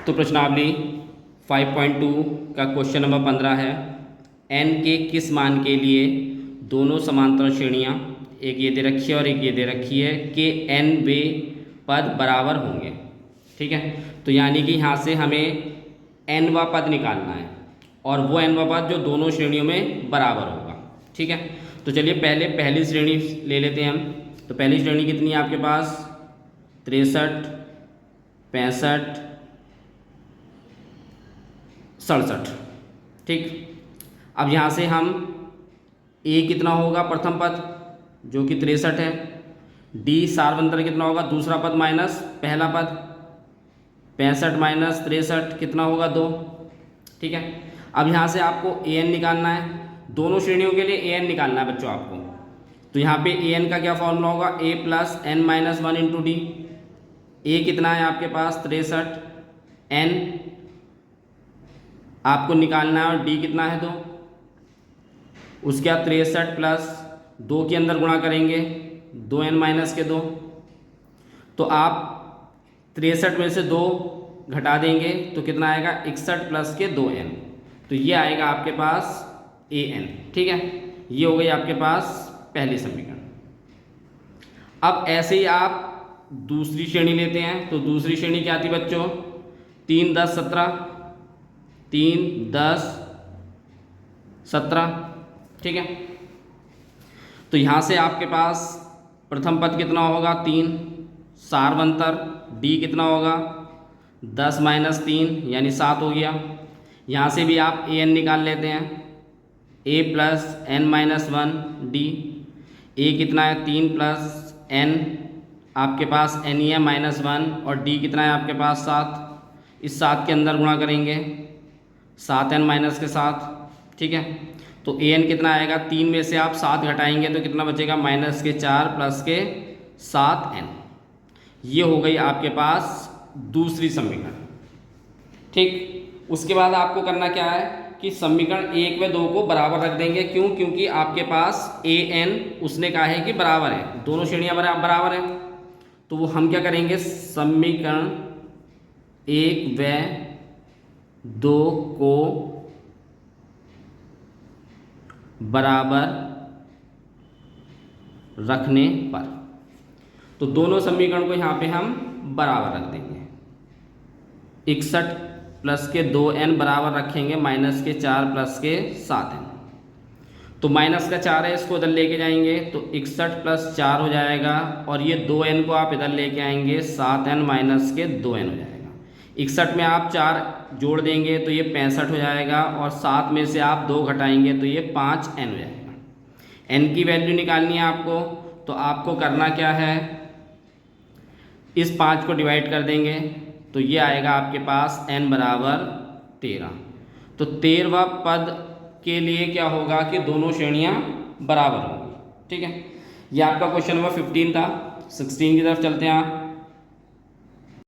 तो प्रश्नावली 5.2 का क्वेश्चन नंबर 15 है, n के किस मान के लिए दोनों समांतर श्रेणियाँ, एक ये दे रखी है और एक ये दे रखी है, के n वे पद बराबर होंगे। ठीक है, तो यानी कि यहाँ से हमें nवा पद निकालना है और वो nवा पद जो दोनों श्रेणियों में बराबर होगा। ठीक है, तो चलिए पहले पहली श्रेणी ले लेते हैं हम। तो पहली श्रेणी कितनी है आपके पास? 63, 65, 67। ठीक, अब यहाँ से हम a कितना होगा प्रथम पद जो कि 63 है, d सार्वंतर कितना होगा दूसरा पद माइनस पहला पद, 65 माइनस 63 कितना होगा 2। ठीक है, अब यहाँ से आपको an निकालना है, दोनों श्रेणियों के लिए an निकालना है बच्चों आपको। तो यहाँ पे an का क्या फॉर्मूला होगा? a plus n minus 1 into D. a कितना है आपके पास 63, n आपको निकालना है और d कितना है 2। उसके बाद 63 प्लस 2 के अंदर गुणा करेंगे 2n माइनस के 2। तो आप 63 में से 2 घटा देंगे तो कितना आएगा 61 प्लस के 2n, तो ये आएगा आपके पास an। ठीक है, ये हो गई आपके पास पहली समीकरण। अब ऐसे ही आप दूसरी श्रेणी लेते हैं। तो दूसरी श्रेणी क्या थी बच्चों? 3, 10, 17, 3, 10, 17। ठीक है, तो यहाँ से आपके पास प्रथम पद कितना होगा 3, सार्वंतर d कितना होगा 10 माइनस 3 यानी 7 हो गया। यहाँ से भी आप an निकाल लेते हैं, a plus n minus 1 d। a कितना है 3 प्लस n, आपके पास n ही है माइनस 1, और d कितना है आपके पास 7। इस 7 के अंदर गुणा करेंगे 7n माइनस के 7। ठीक है, तो an कितना आएगा, 3 में से आप 7 घटाएंगे तो कितना बचेगा माइनस के 4 प्लस के 7n। ये हो गई आपके पास दूसरी समीकरण। ठीक, उसके बाद आपको करना क्या है कि समीकरण 1 व 2 को बराबर रख देंगे। क्यों? क्योंकि आपके पास an उसने कहा है कि बराबर है, दोनों श्रेणियां बराबर हैं। तो वो हम क्या करेंगे, समीकरण 1 व 2 को बराबर रखने पर, तो दोनों समीकरण को यहाँ पे हम बराबर रख देंगे। 61 प्लस के 2n बराबर रखेंगे माइनस के 4 प्लस के 7n। तो माइनस का 4 है, इसको इधर लेके जाएंगे तो 61 प्लस 4 हो जाएगा, और ये 2n को आप इधर लेके आएंगे 7n माइनस के 2n हो जाएगा। 61 में आप 4 जोड़ देंगे तो ये 65 हो जाएगा, और 7 में से आप 2 घटाएंगे तो ये 5n हो जाएगा। n की वैल्यू निकालनी है आपको, तो आपको करना क्या है, इस 5 को डिवाइड कर देंगे तो ये आएगा आपके पास n बराबर 13। तो 13वां पद के लिए क्या होगा कि दोनों श्रेणियां बराबर होंगी। ठीक है, ये आपका क्वेश्चन नंबर 15 था। 16 की तरफ चलते हैं आप।